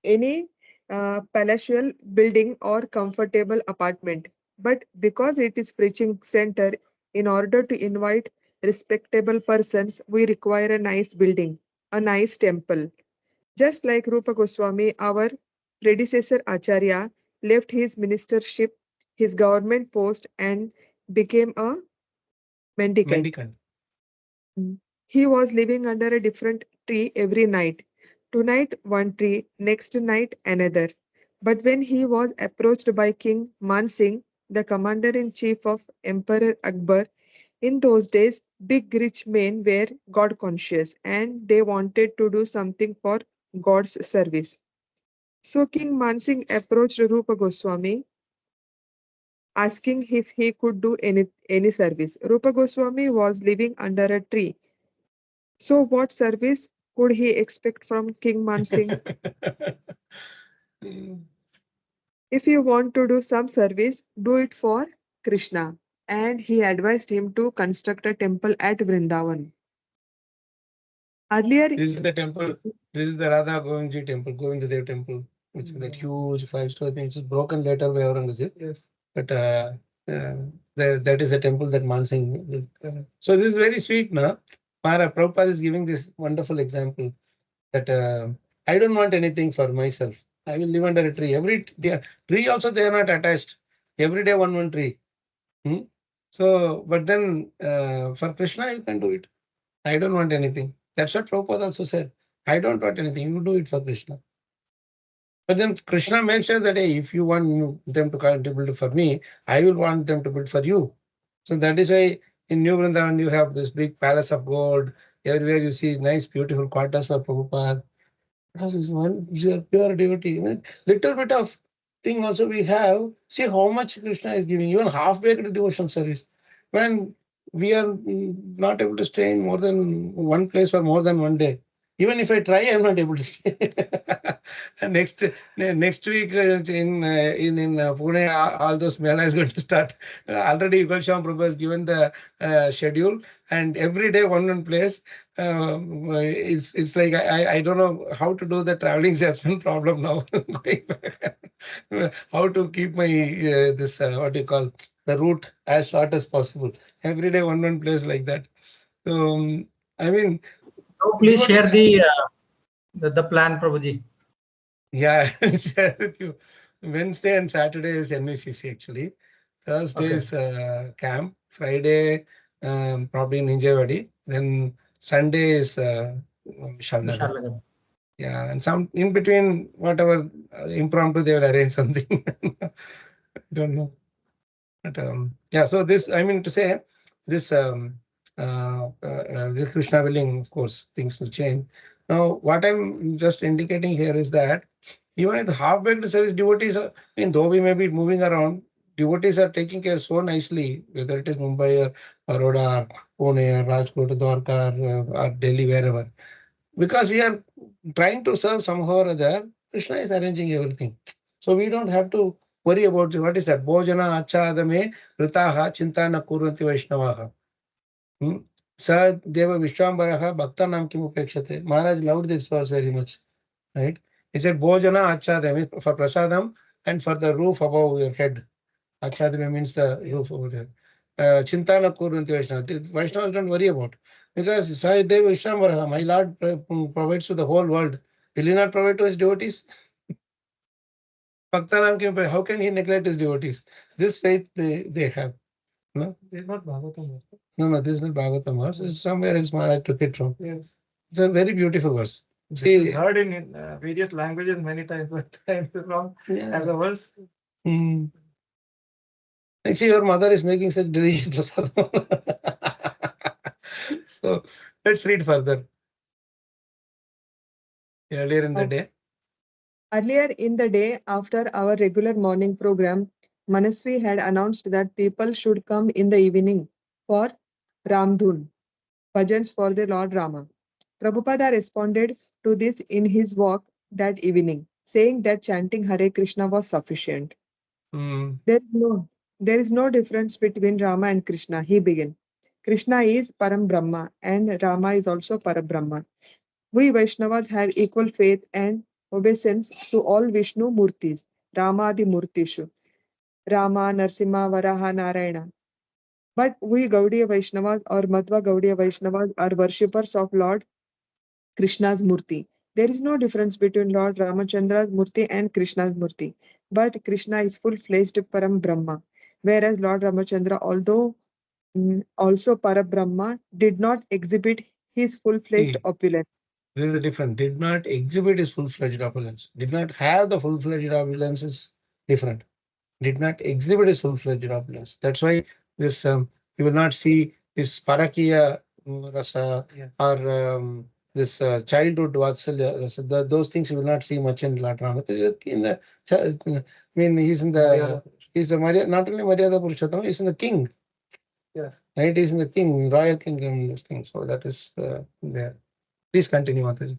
any palatial building or comfortable apartment. But because it is preaching center, in order to invite respectable persons, we require a nice building, a nice temple. Just like Rupa Goswami, our predecessor Acharya left his ministership, his government post, and became a mendicant. He was living under a different tree every night. Tonight one tree, next night another. But when he was approached by King Mansingh, the commander-in-chief of Emperor Akbar, in those days, big rich men were God conscious and they wanted to do something for God's service. So King Mansingh approached Rupa Goswami asking if he could do any service. Rupa Goswami was living under a tree. So what service could he expect from King Mansingh? If you want to do some service, do it for Krishna. And he advised him to construct a temple at Vrindavan. Earlier, This is the temple. This is the Radha Govindji temple, Govindadev temple, which is that huge 5-story thing. It's broken later by Aurangzeb. Yes. But that is a temple that Mansingh. So this is very sweet, no? Prabhupada is giving this wonderful example that I don't want anything for myself. I will live under a tree. Every tree also they are not attached. Every day one tree. So, but then for Krishna you can do it. I don't want anything. That's what Prabhupada also said. I don't want anything. You do it for Krishna. But then Krishna makes sure that hey, if you want them to contribute for me, I will want them to build for you. So that is why in New Vrindavan you have this big palace of gold. Everywhere you see nice, beautiful quarters for Prabhupada. Because you are pure devotee. Little bit of thing also we have. See how much Krishna is giving. Even half-baked devotional service. When we are not able to stay in more than one place for more than one day. Even if I try, I'm not able to stay. And next week in Pune, all those Mela is going to start. Already Yugal Shyam Prabhu has given the schedule, and every day one place. It's like I don't know how to do the traveling salesman problem now. Going back. How to keep my this what do you call the route as short as possible. Every day one place like that. So I mean, so please share the plan, Prabhuji. Yeah, I'll share with you. Wednesday and Saturday is NVCC actually. Thursday is camp. Friday probably in Ninjavadi. Then Sunday is Vishal. Yeah, and some in between whatever impromptu they will arrange something. I don't know. But yeah, so this I mean to say this this Krishna willing, of course, things will change. Now, what I'm just indicating here is that even if the half-baked service devotees, I mean, though we may be moving around, devotees are taking care so nicely, whether it is Mumbai or Baroda, Pune, or Rajkot, Dwarka, or Delhi, wherever. Because we are trying to serve somehow or other, Krishna is arranging everything. So we don't have to worry about what is that. Bhojana achadame ritaha chintana kurvanti vaishnavaha. Sa deva vishwambaraha bhaktanam kim upekshate. Maharaj loved this verse very much. Right? He said, Bhojana achadame for prasadam and for the roof above your head. Achadame means the roof over there. Chintana kurvanti vaishnava. Vaishnavas don't worry about. Because Sai Deva Vishwambaraha, my Lord provides to the whole world. Will he not provide to his devotees? Bhaktanam kim, how can he neglect his devotees? This faith they have. No? This is not Bhagavatam verse. No, this is not Bhagavatam verse. It's somewhere else Maharaj took it from. Yes. It's a very beautiful verse. This See, is heard in various languages many times, but time is wrong as a verse. I see your mother is making such delicious prasadam. So let's read further. Earlier in the day. Earlier in the day, after our regular morning program, Manasvi had announced that people should come in the evening for Ramdhun, bhajans for the Lord Rama. Prabhupada responded to this in his walk that evening, saying that chanting Hare Krishna was sufficient. There is no difference between Rama and Krishna, he began. Krishna is Param Brahma and Rama is also Parabrahma. We Vaishnavas have equal faith and obeisance to all Vishnu Murtis, Ramadi Murtishu, Rama, Narsimha, Varaha, Narayana. But we Gaudiya Vaishnavas or Madhva Gaudiya Vaishnavas are worshippers of Lord Krishna's Murti. There is no difference between Lord Ramachandra's Murti and Krishna's Murti. But Krishna is full-fledged Param Brahma, whereas Lord Ramachandra, although also Parabrahma, did not exhibit his full-fledged opulence. This is different. Did not exhibit his full-fledged opulence. Did not have the full-fledged opulence is different. Did not exhibit his full-fledged opulence. That's why this you will not see this Parakiya rasa or this childhood vatsalya rasa. Those things you will not see much in Lord Rama. In the, I mean, he's in the not only Maryada Purushottam, he's in the king. Yes. Right, he's in the king, royal kingdom, those things. So that is there. Please continue, Mataji.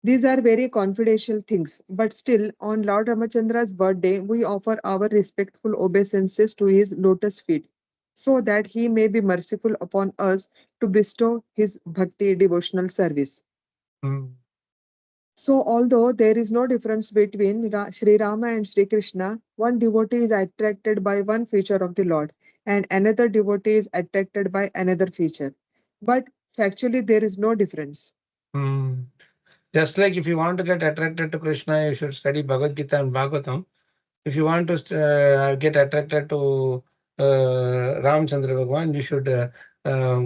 These are very confidential things, but still, on Lord Ramachandra's birthday, we offer our respectful obeisances to his lotus feet, so that he may be merciful upon us to bestow his bhakti devotional service. So, although there is no difference between Sri Rama and Sri Krishna, one devotee is attracted by one feature of the Lord, and another devotee is attracted by another feature. But factually, there is no difference. Just like if you want to get attracted to Krishna, you should study Bhagavad Gita and Bhagavatam. If you want to get attracted to Ramchandra Bhagwan, you should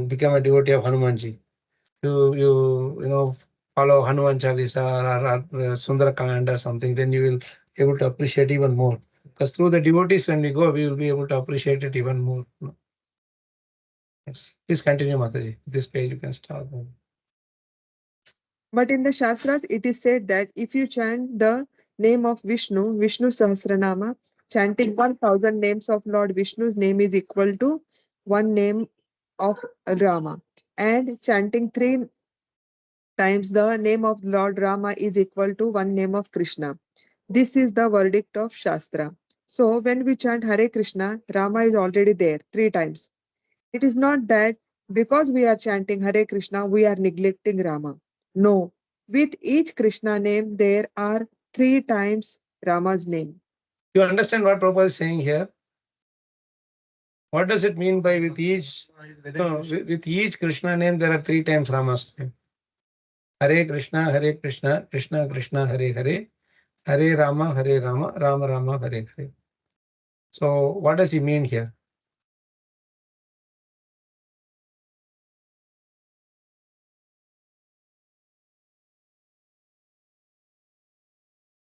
become a devotee of Hanumanji. You know, follow Hanuman Chalisa or Sundarakand or something, then you will be able to appreciate even more. Because through the devotees, when we go, we will be able to appreciate it even more. Yes. Please continue, Mataji. This page you can start. But in the Shastras, it is said that if you chant the name of Vishnu, Vishnu Sahasranama, chanting 1000 names of Lord Vishnu's name is equal to one name of Rama. And chanting 3 times the name of Lord Rama is equal to one name of Krishna. This is the verdict of Shastra. So when we chant Hare Krishna, Rama is already there 3 times. It is not that because we are chanting Hare Krishna, we are neglecting Rama. No, with each Krishna name, there are 3 times Rama's name. You understand what Prabhupada is saying here? What does it mean by with each? No, with each Krishna name, there are 3 times Rama's name. Hare Krishna, Krishna Krishna, Hare Hare, Hare Rama, Rama Rama, Hare Hare. So what does he mean here?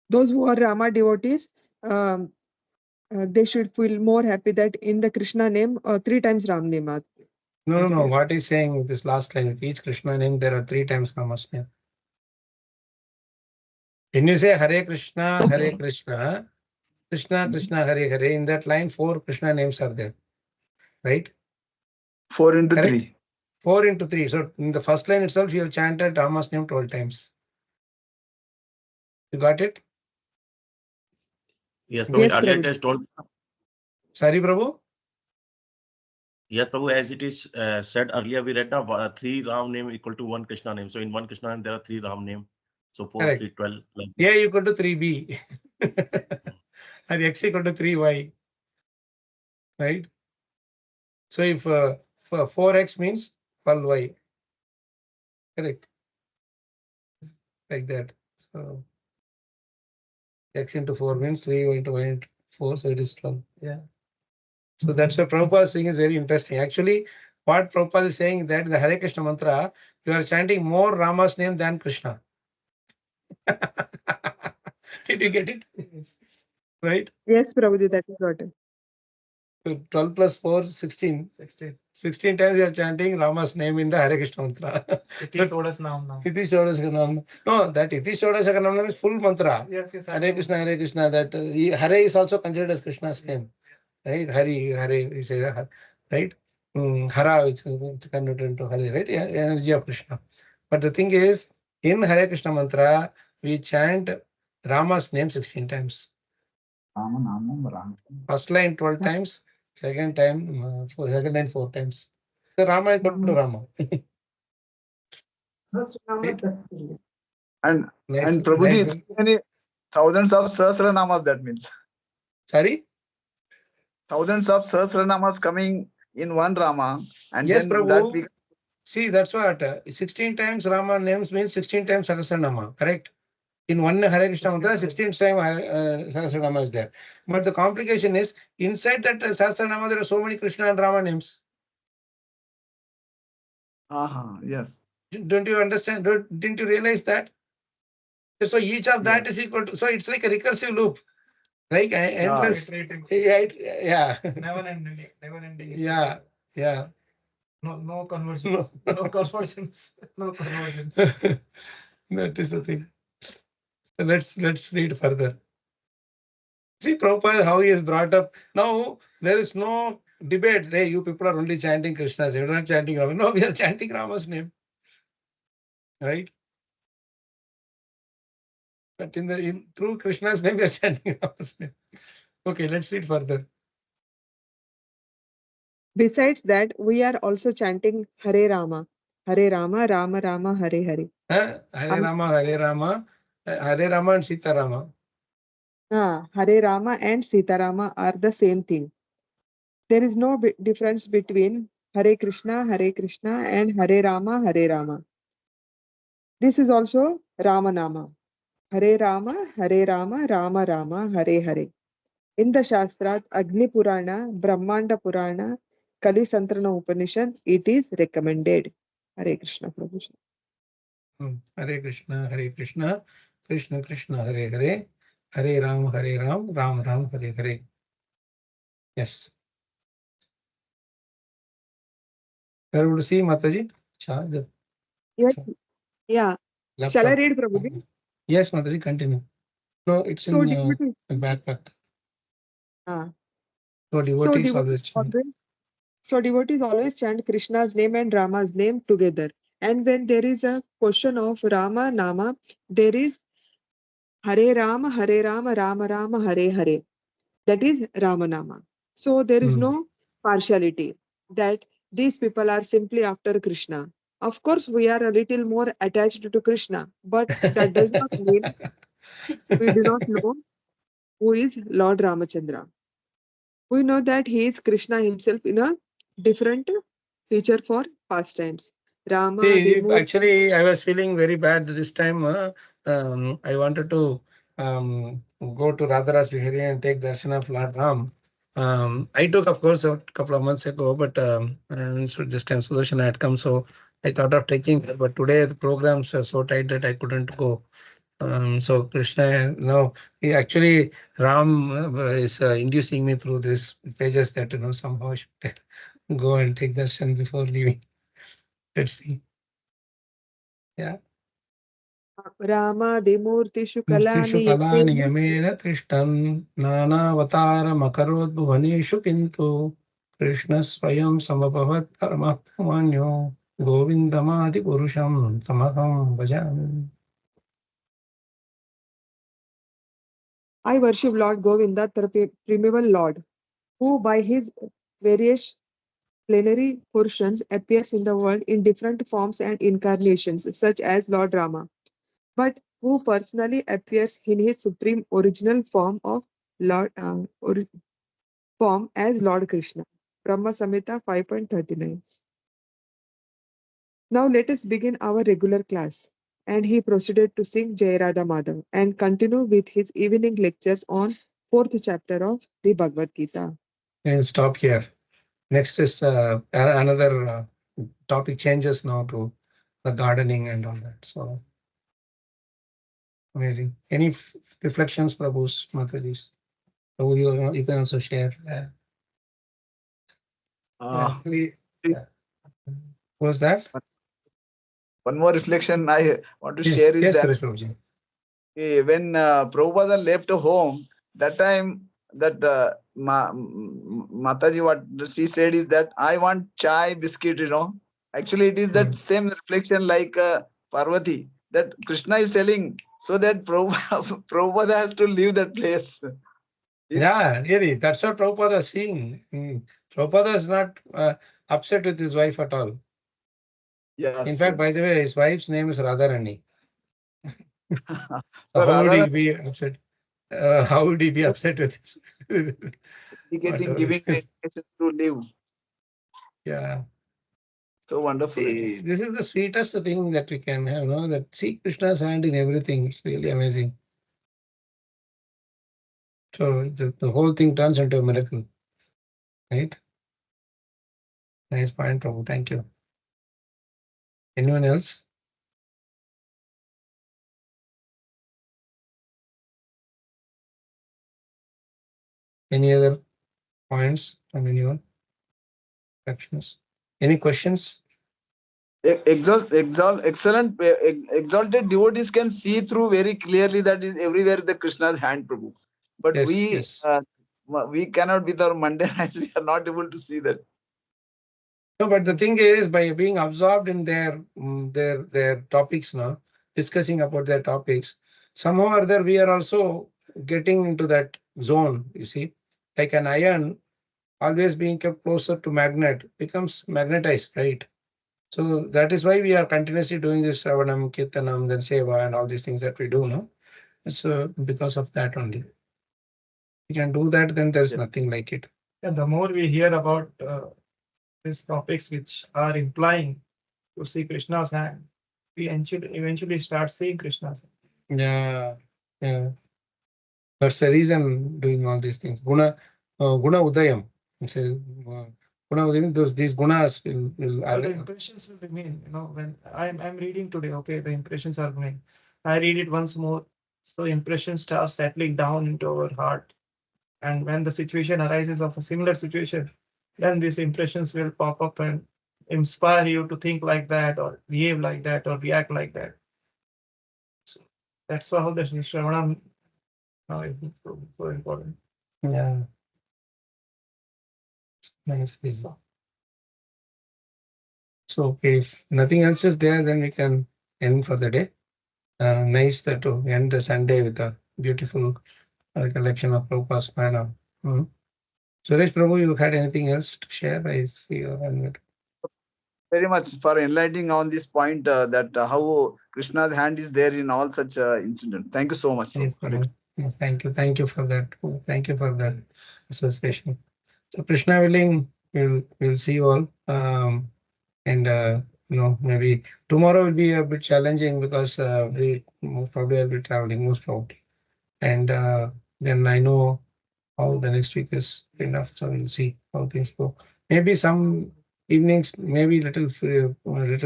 Those who are Rama devotees, they should feel more happy that in the Krishna name, 3 times Ram name. No. What he's saying with this last line, with each Krishna name, there are 3 times Rama's name. When you say Hare Krishna, Krishna, Krishna, Hare Hare. In that line, 4 Krishna names are there, right? 4 into Correct? 3. 4 into 3. So in the first line itself, you have chanted Rama's name 12 times. You got it? Yes, Prabhu. Yes, Earlier Prabhu. it has told. Sorry, Prabhu? Yes, Prabhu. As it is said earlier, we read now 3 Ram name equal to 1 Krishna name. So in 1 Krishna name, there are 3 Ram name. So 4, Correct. 3, 12. Like that. A equal to 3B. And X equal to 3Y. Right? So if 4X means 12Y. Correct. Like that. So X into 4 means 3 into Y into 4. So it is 12. Yeah. So that's what Prabhupada's thing is very interesting. Actually, what Prabhupada is saying that the Hare Krishna mantra, you are chanting more Rama's name than Krishna. Did you get it? Right? Yes, Prabhuji, that is what. So 12 plus 4, 16. 16 times you are chanting Rama's name in the Hare Krishna mantra. Iti Shodasnam. Iti Shodashakanam. No, that Iti Shodashakanam is full mantra. Yes, yes. Hare Krishna, that Hare is also considered as Krishna's name. Right? Hare, we say, right? Hara, which is converted into Hare, right? Energy of Krishna. But the thing is, in Hare Krishna mantra, we chant Rama's name 16 times. First line 12 times, second line 4 times. So Rama is equal to Rama. Right? And Nice, Prabhuji, nice. it's many thousands of Sahasranamas, that means. Sorry? Thousands of Sahasranamas coming in one Rama. And Yes, then that Prabhu. we See, that's what 16 times Rama names means 16 times Sahasranama, correct? In one Hare Krishna mantra, 16 times Sahasranama is there. But the complication is inside that Sahasranama, there are so many Krishna and Rama names. yes. Don't you understand? Didn't you realize that? So each of that is equal to, so it's like a recursive loop. Like endless. Yeah. Never ending. Yeah. Yeah. No conversions. No conversions. No conversions. That is the thing. So let's read further. See Prabhupada, how he is brought up. Now there is no debate. Hey, you people are only chanting Krishna's name. You're not chanting Rama. No, we are chanting Rama's name. Right? But through Krishna's name, we are chanting Rama's name. Okay, let's read further. Besides that, we are also chanting Hare Rama, Rama Rama, Hare Hare. Hare Rama, Hare Rama, Hare Rama and Sita Rama. Hare Rama and Sita Rama are the same thing. There is no difference between Hare Krishna and Hare Rama. This is also Rama Nama. Hare Rama, Rama Rama, Hare Hare. In the Shastrat, Agni Purana, Brahmanda Purana, Kali Santrana Upanishad, it is recommended. Hare Krishna, Prabhu. Hare Krishna, Krishna Krishna, Hare Hare, Hare Ram, Ram Ram, Hare Hare. Yes. Where would you see Mataji? Charge. Yes. Yeah. Laptop. Shall I read, Prabhuji? Yes, Mataji, continue. No, it's So in devotees, the backpack. So Devotees always chant. devotees always chant Krishna's name and Rama's name together. And when there is a question of Rama Nama, there is Hare Rama, Rama Rama, Hare Hare. That is Rama Nama. So there is no partiality that these people are simply after Krishna. Of course, we are a little more attached to Krishna, but that does not mean we do not know who is Lord Ramachandra. We know that he is Krishna himself in a different feature for pastimes. Rama, Actually, I was feeling very bad this time. I wanted to go to Radharas Vihari and take darshan of Lord Ram. I took, of course, a couple of months ago, but so this time Sudarshan had come, so I thought of taking it. But today the programs are so tight that I couldn't go. So Krishna, no, he actually Ram is inducing me through these pages that somehow I should go and take darshan before leaving. Let's see. Yeah. Ramadimurtishu Murtishu kalani kalani yamena yamena trishtam nanavataram akarod bhuvaneshu kintu Krishna swayam samabhavat paramahmanyo Govindamadi purusham tamaham bhajami. I worship Lord Govinda, the primeval Lord, who by his various plenary portions appears in the world in different forms and incarnations, such as Lord Rama, but who personally appears in his supreme original form of form as Lord Krishna. Brahma Samhita 5.39. Now let us begin our regular class. And he proceeded to sing Jai Radha Madhav and continue with his evening lectures on 4th chapter of the Bhagavad Gita. And stop here. Next is another topic changes now to the gardening and all that. So amazing. Any reflections, Prabhu's, Mataji's? So you can also share. We, What was that? One more reflection I want to Yes, share is yes, that Suresh Prabhuji. when Prabhupada left home, that time that Mataji, what she said is that I want chai biscuit, Actually, it is that same reflection like Parvati, that Krishna is telling, so that Prabhupada has to leave that place. Yeah, really, that's what Prabhupada is seeing. Prabhupada is not upset with his wife at all. Yes. In fact, by the way, his wife's name is Radharani. So How would Radha he be upset? How would he be upset with this? indicating, giving the indications to live. Yeah. So wonderful. This is the sweetest thing that we can have, that see Krishna's hand in everything. It's really amazing. So the whole thing turns into a miracle. Right? Nice point, Prabhu. Thank you. Anyone else? Any other points from anyone? Questions? Any questions? Excellent, exalted devotees can see through very clearly that is everywhere the Krishna's hand, Prabhu. But Yes, we cannot with our mundane eyes, we are not able to see that. No, but the thing is, by being absorbed in their topics now, discussing about their topics, somehow or other we are also getting into that zone. You see, like an iron always being kept closer to magnet becomes magnetized, right? So that is why we are continuously doing this Shravanam, Kirtanam, then Seva, and all these things that we do. No, it's because of that only. We can do that, then there's nothing like it. and the more we hear about these topics which are implying to see Krishna's hand, we eventually start seeing Krishna's hand. Yeah. That's the reason doing all these things. Guna Udayam. Guna Udayam, these gunas will But the impressions will remain, when I'm reading today, okay, the impressions are going. I read it once more, so impressions start settling down into our heart. And when the situation arises of a similar situation, then these impressions will pop up and inspire you to think like that, or behave like that, or react like that. So that's how the Shravanam now is so important. Yeah. Nice. So if nothing else is there, then we can end for the day. Nice to end the Sunday with a beautiful recollection of Prabhupada's Smaranam. Suresh Prabhu, you had anything else to share? I see you unmuted. Very much for enlightening on this point that how Krishna's hand is there in all such incidents. Thank you so much. Yes, thank you. Thank you for that. Thank you for that association. So Krishna willing, we'll see you all. And maybe tomorrow will be a bit challenging because we most probably will be traveling, most probably. And then I know how the next week is enough, so we'll see how things go. Maybe some evenings, maybe little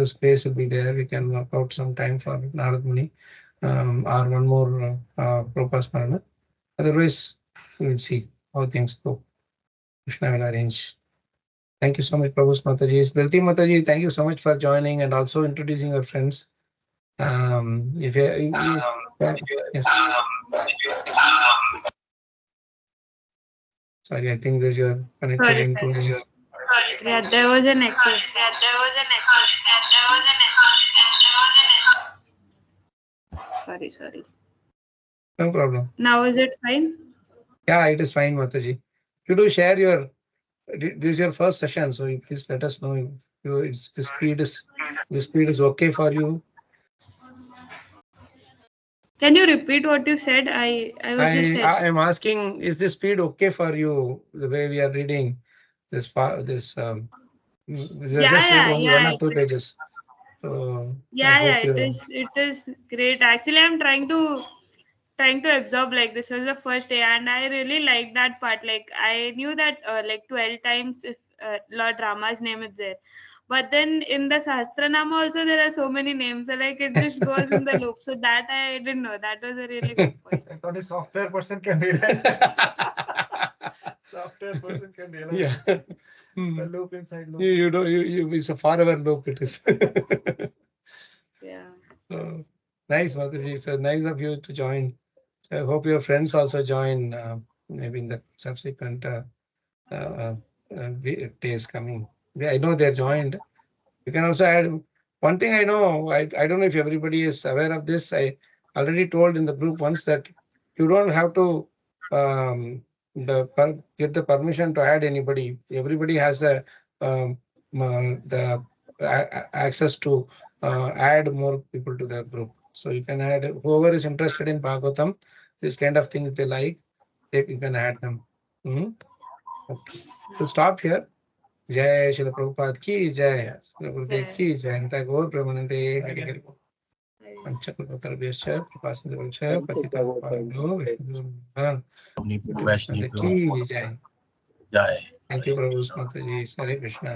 space will be there. We can work out some time for Narad Muni or one more Prabhupada Smarana. Otherwise, we'll see how things go. Krishna will arrange. Thank you so much, Prabhu Mataji. Dalti Mataji, thank you so much for joining and also introducing your friends. If you yes. Sorry, I think there's your connected Sorry, into. sir. Yeah, there was an echo. Sorry. No problem. Now is it fine? Yeah, it is fine, Mataji. You do share your. This is your first session, so you please let us know if the speed is okay for you. Can you repeat what you said? I was just I am asking, is the speed okay for you? The way we are reading this this this I just read only one or two pages. So I hope you. it is great. Actually, I'm trying to absorb, like this was the first day, and I really like that part. Like I knew that like 12 times if Lord Rama's name is there, but then in the Sahasranama also there are so many names, so like it just goes in the loop. So that I didn't know. That was a really good point. That only software person can realize. Software person can realize. Yeah. The loop inside loop. You don't it's a forever loop it is. Yeah. So, nice, Mataji. So nice of you to join. I hope your friends also join maybe in the subsequent days coming. I know they're joined. You can also add one thing I know. I don't know if everybody is aware of this. I already told in the group once that you don't have to get the permission to add anybody. Everybody has the access to add more people to the group. So you can add whoever is interested in Bhagavatam, this kind of thing if they like, you can add them. Okay. So stop here. जय श्री प्रभुपाद की जय श्री गुरुदेव की जय हिता गौर प्रेमानंदे हरि हरि बोल पंचकल्पतरुभ्यश्च कृपासिन्धुभ्यश्च पतितानां पावनेभ्यो वैष्णवेभ्यो की जय Jai. थैंक यू प्रभु माता जी हरे कृष्णा